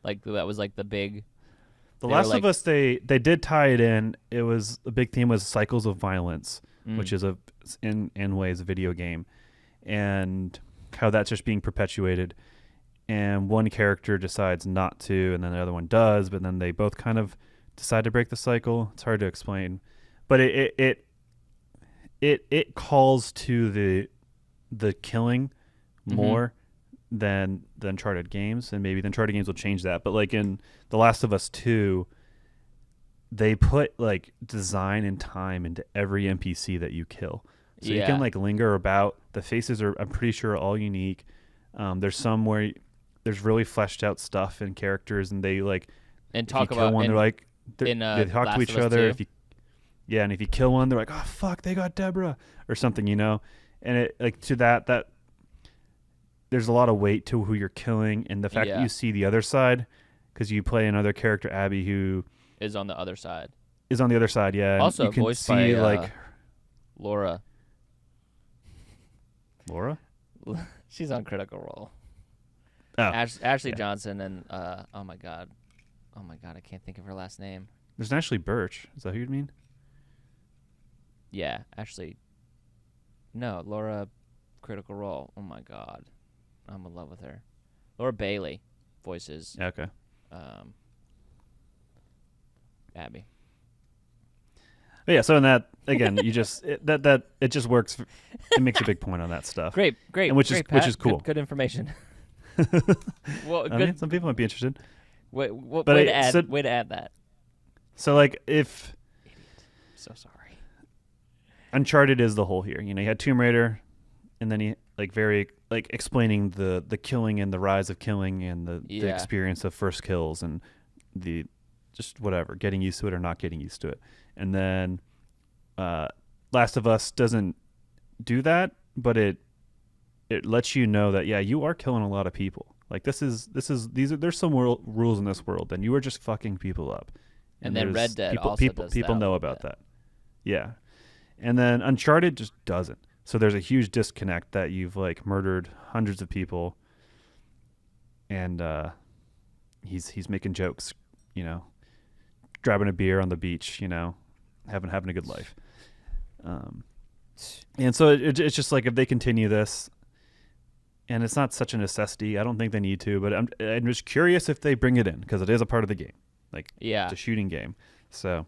Like, that was like the big. The Last of Us, they did tie it in. It was the big theme was cycles of violence, which is in ways a video game, and how that's just being perpetuated. And one character decides not to, and then the other one does, but then they both kind of decide to break the cycle. It's hard to explain, but it calls to the killing more than the Uncharted games, and maybe the Uncharted games will change that. But like in The Last of Us 2, they put like design and time into every NPC that you kill, so you can like linger about. The faces are, I'm pretty sure, all unique. There's some where there's really fleshed out stuff and characters, and they like and talk if you kill about one, they're like they talk Last to each other. And if you kill one, they're like, oh fuck, they got Deborah or something, And it like to that there's a lot of weight to who you're killing, and the fact that you see the other side because you play another character, Abby, who is on the other side. Yeah. Also you can voiced see by like Laura. She's on Critical Role. Oh, Ashley Johnson and oh my god, I can't think of her last name. There's an Ashley Birch. Is that who you mean? Yeah, Ashley. No, Laura, Critical Role. Oh my god, I'm in love with her. Laura Bailey voices. Okay. Abby. But yeah, so in that again, you just it just works. It makes a big point on that stuff. Great, and which is cool. Good information. Well, I mean, some people might be interested. Way to add that. So like if So sorry. Uncharted is the whole here. You had Tomb Raider, and then he like very like explaining the killing and the rise of killing and the experience of first kills and the just whatever, getting used to it or not getting used to it. And then Last of Us doesn't do that, but it lets you know that you are killing a lot of people. Like there's some rules in this world, and you are just fucking people up. And then Red Dead people know about that. Yeah. And then Uncharted just doesn't. So there's a huge disconnect that you've like murdered hundreds of people, and he's making jokes, grabbing a beer on the beach, having a good life. And so it's just like if they continue this, and it's not such a necessity, I don't think they need to, but I'm just curious if they bring it in because it is a part of the game, it's a shooting game. So,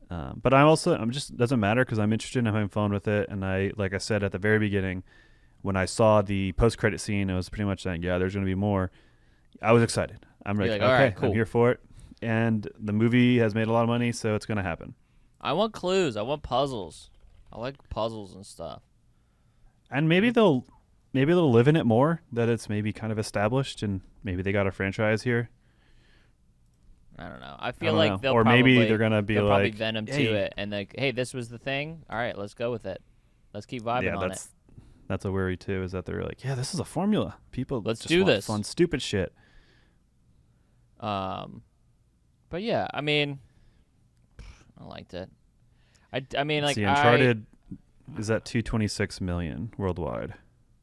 but I'm just doesn't matter because I'm interested in having fun with it, and like I said at the very beginning, when I saw the post-credit scene, it was pretty much saying, there's going to be more. I was excited. I'm like, okay, right, cool. I'm here for it. And the movie has made a lot of money, so it's going to happen. I want clues. I want puzzles. I like puzzles and stuff. And maybe they'll live in it more, that it's maybe kind of established, and maybe they got a franchise here. I don't know. I feel like they'll maybe they're going to be probably Venom to it, and like, hey, this was the thing. All right, let's go with it. Let's keep vibing on it. That's a worry too, is that they're like, this is a formula. People let's just do want this fun, stupid shit. But yeah, I mean, I liked it. I mean, like, Uncharted is at $226 million worldwide.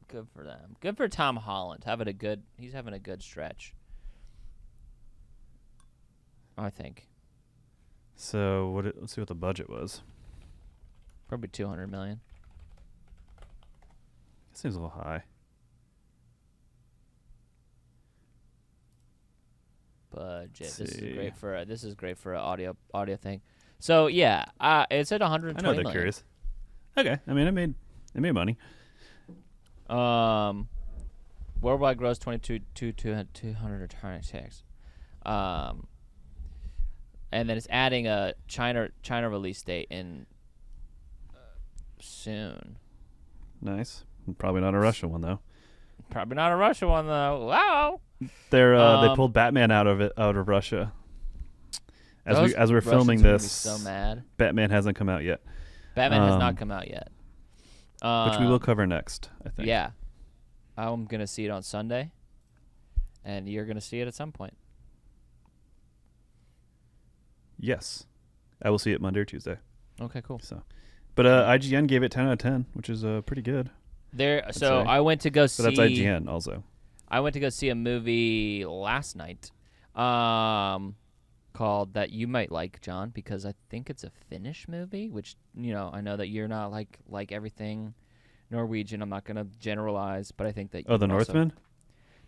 Good for them. Good for Tom Holland. He's having a good stretch. I think. So let's see what the budget was. Probably $200 million. That seems a little high. Budget. Let's This is see. great for an audio thing. So yeah, it's at 120 I know they're million. curious. Okay, I mean it made money. Worldwide gross 226. And then it's adding a China release date in soon. Nice. Probably not a Russian one though. Probably not a Russia one though. Wow. They pulled Batman out of Russia. As we're filming Russians are gonna be this, so mad. Batman hasn't come out yet. Batman has not come out yet. Which we will cover next, I think. Yeah. I'm going to see it on Sunday, and you're going to see it at some point. Yes. I will see it Monday or Tuesday. Okay, cool. But IGN gave it 10 out of 10, which is pretty good. So I went to go see... But that's IGN also. I went to go see a movie last night called that you might like, John, because I think it's a Finnish movie, which, I know that you're not like everything Norwegian. I'm not going to generalize, but I think that... Oh, The Northman?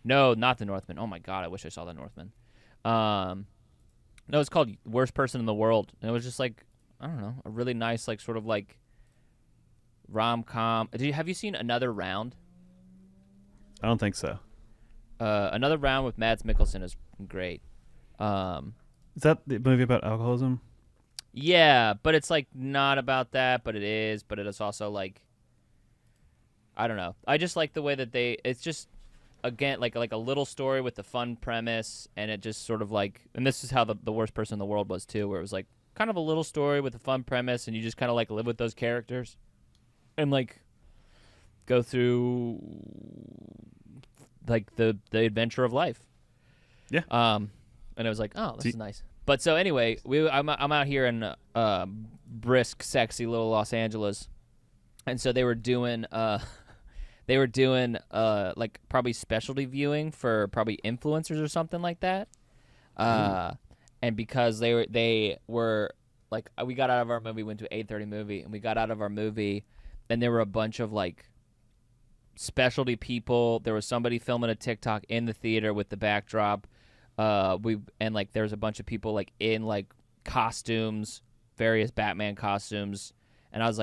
No, not The Northman. Oh, my God, I wish I saw The Northman. No, it's called Worst Person in the World. And it was just like, I don't know, a really nice, sort of rom-com. Have you seen Another Round? I don't think so. Another Round with Mads Mikkelsen is great. Is that the movie about alcoholism? Yeah, but it's not about that, but it is. But it is also I don't know. I just like the way that it's just, again, like a little story with a fun premise, and it just sort of and this is how the Worst Person in the World was too, where it was kind of a little story with a fun premise, and you just kind of live with those characters, and go through the adventure of life. Yeah. And it was oh, this is nice. But so anyway, I'm out here in brisk, sexy little Los Angeles, and so they were doing probably specialty viewing for probably influencers or something like that. And because they were we got out of our movie, went to an 8:30 movie, and we got out of our movie, and there were a bunch of specialty people. There was somebody filming a TikTok in the theater with the backdrop. There's a bunch of people in costumes, various Batman costumes, and I was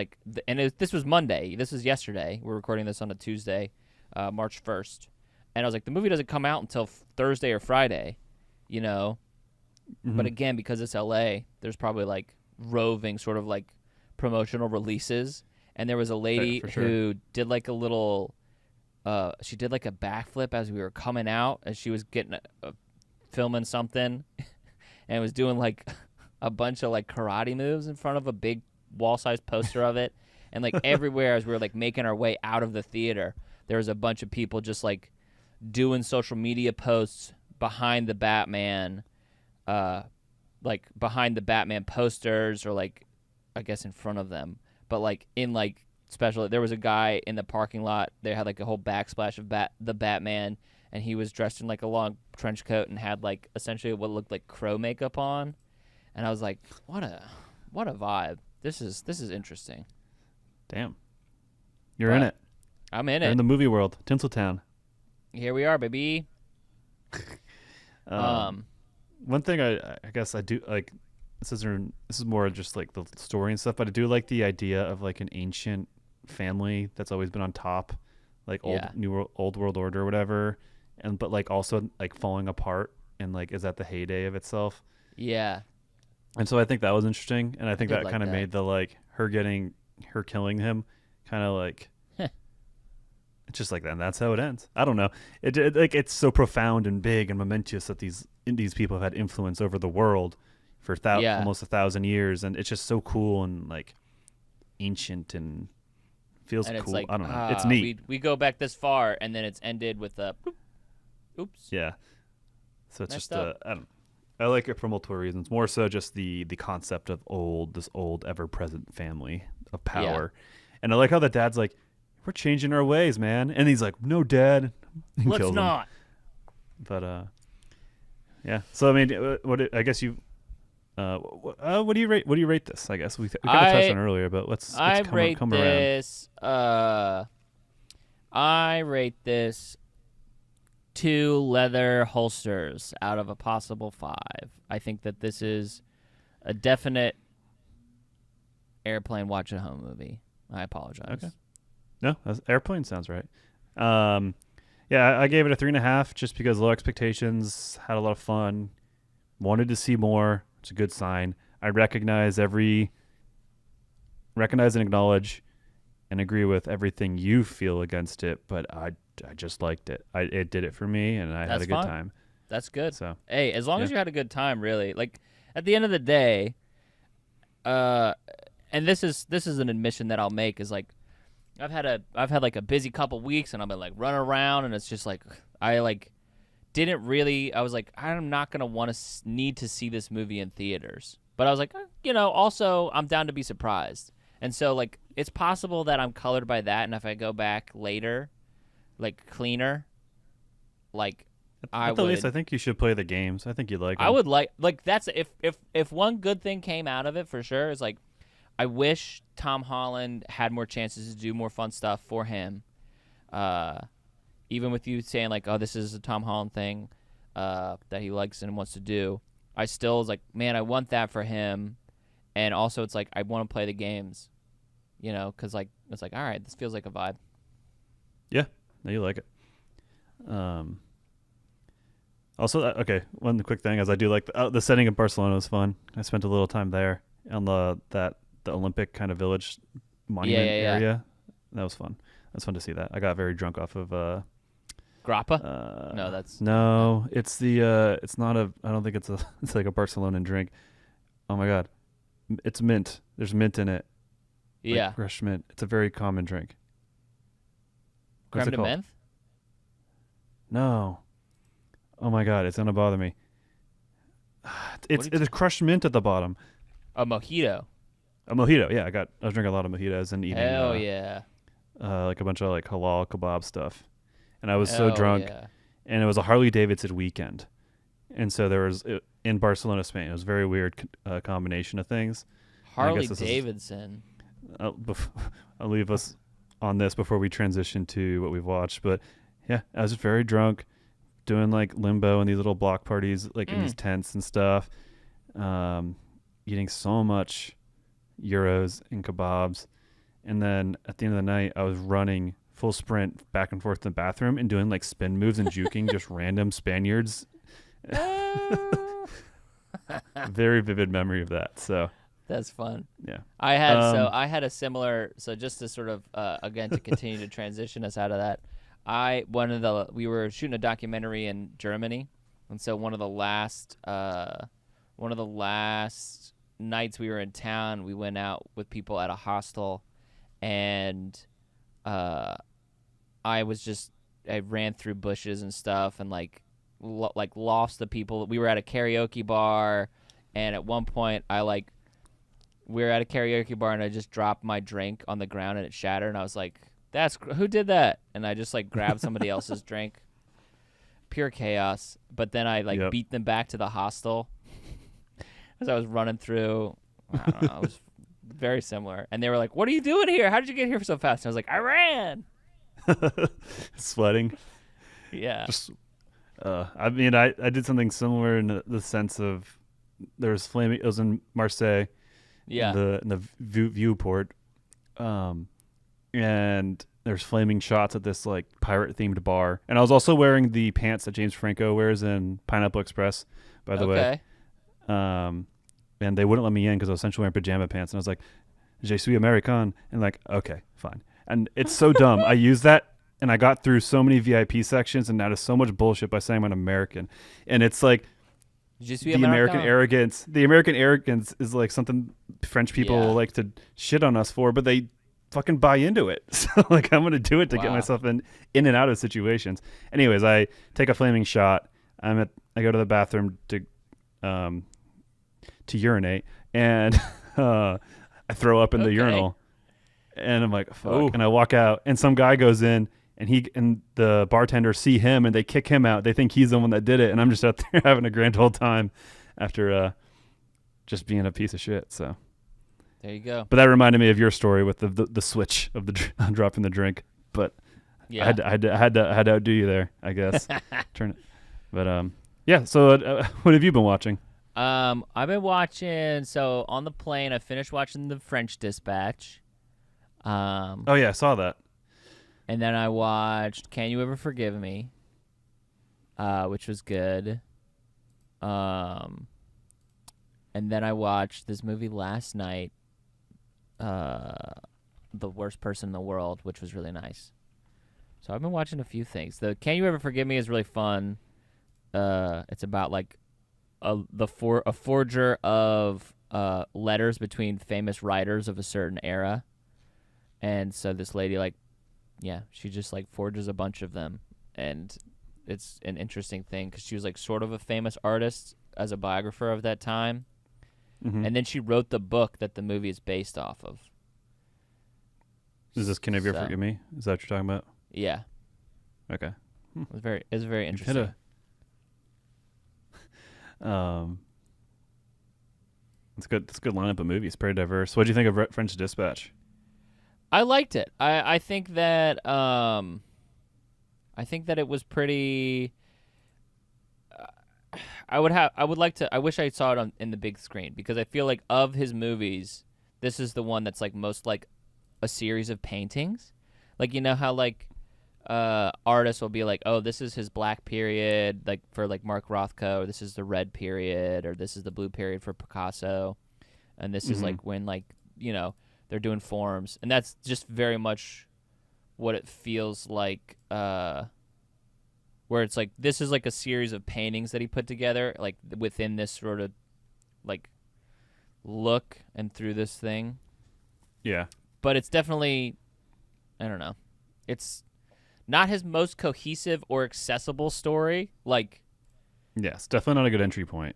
this was Monday. This is yesterday. We're recording this on a Tuesday, March 1st, and I was the movie doesn't come out until Thursday or Friday, Mm-hmm. But again, because it's LA, there's probably roving sort of promotional releases, and there was a lady who did a little. She did a backflip as we were coming out, as she was getting filming something, and was doing a bunch of karate moves in front of a big wall-sized poster of it, and everywhere as we were making our way out of the theater, there was a bunch of people just doing social media posts behind the Batman, behind the Batman posters, or I guess in front of them, but in special. There was a guy in the parking lot. They had a whole backsplash of the Batman, and he was dressed in a long trench coat and had essentially what looked like crow makeup on, and I was what a vibe. This is interesting. Damn, you're in it. I'm in You're it. in the movie world, Tinseltown. Here we are, baby. One thing I guess I do this is more just the story and stuff, but I do like the idea of an ancient family that's always been on top, old world order or whatever, and but also falling apart and is at the heyday of itself. Yeah. And so I think that was interesting, and I think that kind of that. made the her killing him kind of it's just that, and that's how it ends. I don't know. It's so profound and big and momentous that these people have had influence over the world for almost 1,000 years, and it's just so cool and ancient and feels and cool. It's I don't know. It's neat. We go back this far, and then it's ended with a boop. Oops. Yeah. So it's Messed just up. I like it for multiple reasons. More so just the concept of this old ever present family of power. Yeah. And I like how the dad's we're changing our ways, man. And he's like, no, Dad. And Let's kills him. not. But yeah. So I mean, I guess you. What do you rate? What do you rate this? I guess we kind of touched on it earlier, but let's come around. I rate this 2 leather holsters out of a possible 5. I think that this is a definite airplane watch at home movie. I apologize. Okay. No, airplane sounds right. Yeah, I gave it a 3.5 just because low expectations, had a lot of fun, wanted to see more. It's a good sign. I recognize and acknowledge and agree with everything you feel against it, but I just liked it. It did it for me, and I had a good time. That's good. So hey, as long as you had a good time, really. Like at the end of the day, and this is an admission that I'll make is like I've had like a busy couple weeks, and I've been like running around, and it's just like I like didn't really. I was like, I'm not gonna need to see this movie in theaters, but I was like, also I'm down to be surprised, and so like it's possible that I'm colored by that, and if I go back later, like cleaner, like at the least I think you should play the games. I think you'd like them. I would like that's if one good thing came out of it for sure is like I wish Tom Holland had more chances to do more fun stuff for him. Even with you saying like, oh, this is a Tom Holland thing that he likes and wants to do, I still was like, man, I want that for him. And also it's like I want to play the games, because like it's like, all right, this feels like a vibe. Yeah, no, you like it. Also, okay, one quick thing is I do like the setting of Barcelona was fun. I spent a little time there on the Olympic kind of village monument area. That was fun. That's fun to see that. I got very drunk off of grappa. It's it's not a. I don't think it's it's like a Barcelonan drink. Oh my god, it's mint. There's mint in it. Yeah, like fresh mint. It's a very common drink. Creme de menthe? No. Oh my god, it's gonna bother me. It's crushed mint at the bottom. A mojito. A mojito, yeah. I was drinking a lot of mojitos and eating. Hell yeah. Like a bunch of like halal kebab stuff, and I was so drunk, and it was a Harley Davidson weekend, and so there was in Barcelona, Spain. It was a very weird combination of things. Harley Davidson. I'll leave us on this before we transition to what we've watched, but yeah, I was very drunk, doing like limbo and these little block parties, like in these tents and stuff, eating so much euros and kebabs. And then at the end of the night, I was running full sprint back and forth to the bathroom and doing like spin moves and juking just random Spaniards. Very vivid memory of that. So that's fun. Yeah. I had a similar. So just to sort of again to continue to transition us out of that, we were shooting a documentary in Germany, and so one of the last nights we were in town, we went out with people at a hostel. And I ran through bushes and stuff and lost the people. We were at a karaoke bar, and at one point we were at a karaoke bar and I just dropped my drink on the ground and it shattered, and I was like, who did that? And I just grabbed somebody else's drink. Pure chaos. But then I beat them back to the hostel as I was running through. I don't know. I was very similar, and they were like, "What are you doing here? How did you get here so fast?" And I was like, "I ran." Sweating. Yeah. Just, I mean, I did something similar in the sense of there was flaming. It was in Marseille. Yeah. In the viewport, and there's flaming shots at this like pirate themed bar, and I was also wearing the pants that James Franco wears in Pineapple Express, by the way. And they wouldn't let me in because I was essentially wearing pajama pants. And I was like, je suis American. And like, okay, fine. And it's so dumb. I used that, and I got through so many VIP sections, and that is so much bullshit by saying I'm an American. And it's like the American arrogance. The American arrogance is like something French people like to shit on us for, but they fucking buy into it. So like I'm going to do it to get myself in and out of situations. Anyways, I take a flaming shot. I go to the bathroom to urinate, and I throw up in the urinal, And I'm like, fuck. Ooh. And I walk out, and some guy goes in, and the bartender see him, and they kick him out. They think he's the one that did it, and I'm just out there having a grand old time after just being a piece of shit. So There you go. but that reminded me of your story with the switch of the dropping the drink. But Yeah. I had to outdo you there, I guess. Turn it. But yeah. So what have you been watching? I've been watching. So on the plane, I finished watching The French Dispatch. Oh yeah, I saw that. And then I watched Can You Ever Forgive Me, which was good. And then I watched this movie last night, The Worst Person in the World, which was really nice. So I've been watching a few things. The Can You Ever Forgive Me is really fun. It's about like a forger of letters between famous writers of a certain era. And so this lady, like, yeah, she just like forges a bunch of them, and it's an interesting thing because she was like sort of a famous artist as a biographer of that time, and then she wrote the book that the movie is based off of. Is this Can You Ever Forgive Me? Is that what you're talking about? Yeah, Okay. it was very interesting. It's good. It's a good lineup of movies. Pretty diverse. What do you think of French Dispatch? I liked it. I think that it was pretty. I wish I saw it in the big screen because I feel like of his movies, this is the one that's like most like a series of paintings. Like, you know how like artists will be like, oh, this is his black period, like for like Mark Rothko, or this is the red period, or this is the blue period for Picasso, and this is like when like, you know, they're doing forms, and that's just very much what it feels like, where it's like this is like a series of paintings that he put together, like within this sort of like look and through this thing. Yeah. But it's definitely, I don't know, it's not his most cohesive or accessible story. Like, Yes, definitely not a good entry point,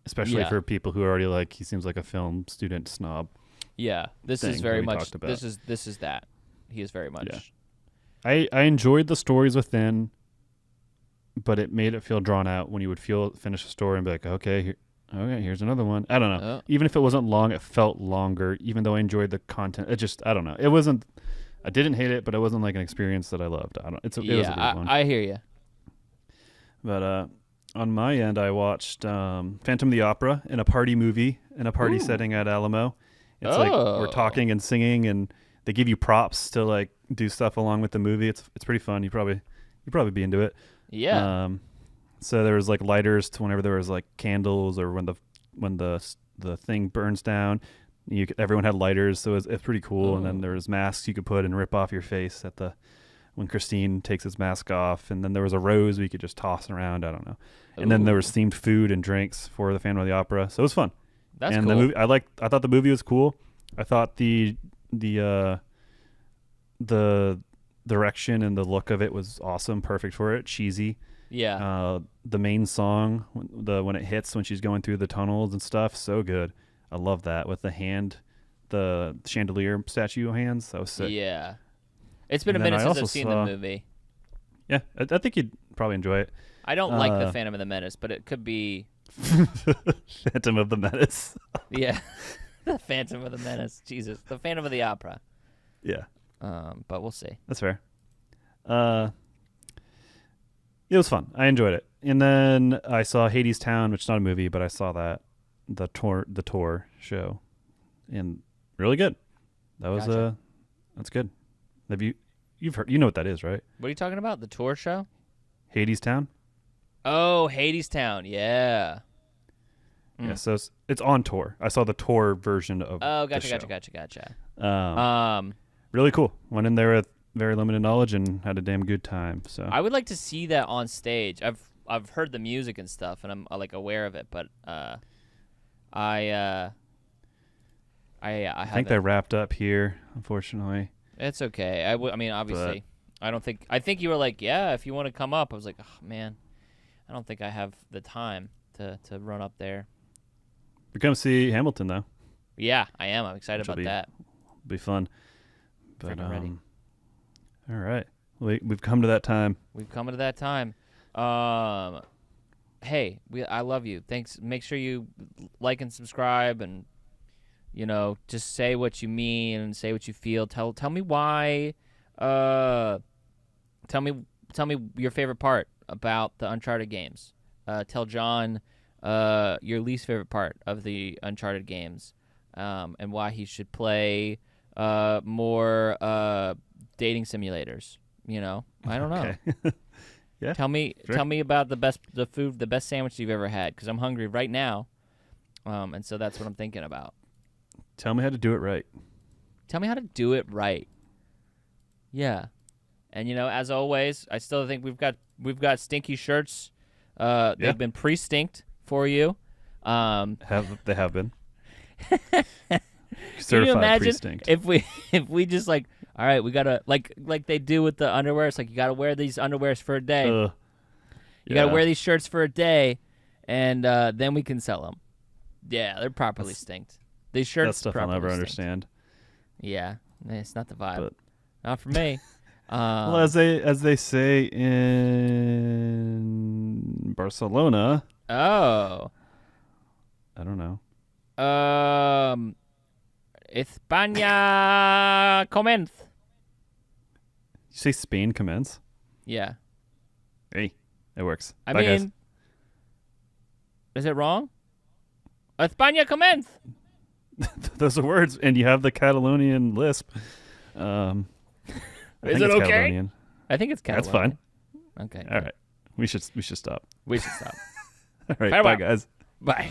especially Yeah. for people who are already like, he seems like a film student snob. yeah, this Thing is that very we much talked about. this is that. He is very much. Yeah. I enjoyed the stories within, but it made it feel drawn out when you would finish a story and be like, okay, here's another one. I don't know. Oh. Even if it wasn't long, it felt longer. Even though I enjoyed the content, it just, I don't know. It wasn't. I didn't hate it, but it wasn't like an experience that I loved. I don't. It was a weird one. I hear you. But on my end, I watched Phantom of the Opera in a party movie in a party setting at Alamo. It's like we're talking and singing, and they give you props to like do stuff along with the movie. It's pretty fun. You'd probably be into it. Yeah. So there was like lighters to whenever there was like candles, or when the thing burns down, everyone had lighters, so it's pretty cool. And then there was masks you could put and rip off your face when Christine takes his mask off, and then there was a rose we could just toss around. I don't know. And then there was themed food and drinks for the Phantom of the Opera, so it was fun. That's and cool. the movie, I thought the movie was cool. I thought the direction and the look of it was awesome, perfect for it, cheesy. Yeah. The main song, when it hits when she's going through the tunnels and stuff, so good. I love that with the chandelier statue hands. That was sick. Yeah. It's been And a then minute I since also I've seen saw- the movie. Yeah, I think you'd probably enjoy it. I don't like the Phantom of the Menace, but it could be. Phantom of the Menace. Yeah. The Phantom of the Menace. Jesus. The Phantom of the Opera. Yeah, But we'll see. that's fair. It was fun. I enjoyed it. And then I saw Hades Town, which is not a movie, but I saw the tour show, and really good. That was Gotcha. that's good. You've heard, you know what that is, right? What are you talking about? The tour show? Hades Town. Oh, Hades Town. Yeah. Yeah, so it's on tour. I saw the tour version of. Oh, the show. gotcha. Really cool. Went in there with very limited knowledge and had a damn good time. So I would like to see that on stage. I've heard the music and stuff, and I'm like aware of it, but I think they wrapped up here, unfortunately. It's okay. I mean, obviously, I think you were like, yeah, if you want to come up. I was like, oh man, I don't think I have the time to run up there. We come see Hamilton though. Yeah, I am. I'm excited Which will about that. Be fun. But freaking ready. All right, we've come to that time. We've come to that time. Hey, I love you. Thanks. Make sure you like and subscribe, and just say what you mean and say what you feel. Tell me why. Tell me your favorite part about the Uncharted games. Tell John your least favorite part of the Uncharted games, and why he should play more dating simulators. I don't know. Okay. Yeah. Tell me about the best sandwich you've ever had, because I'm hungry right now, and so that's what I'm thinking about. Tell me how to do it right. Tell me how to do it right. Yeah, and as always, I still think we've got stinky shirts. They've been pre-stinked for you. They have been. Can you imagine pre-stinked. if we just all right, we gotta like they do with the underwear. It's like you gotta wear these underwears for a day. You gotta wear these shirts for a day, and then we can sell them. Yeah, they're properly stinked. These shirts. That's stuff I'll never understand. Yeah, it's not the vibe. But, not for me. well, as they say in Barcelona. Oh. I don't know. España commence. You say Spain commence? Yeah. Hey, it works. I Bye, mean, guys. Is it wrong? España commence. Those are words, and you have the Catalonian lisp. I Is think it it's okay? Catalonian. I think it's That's Catalonian. fine. Okay. All right. We should stop. We should stop. All right. Farewell. Bye, guys. Bye.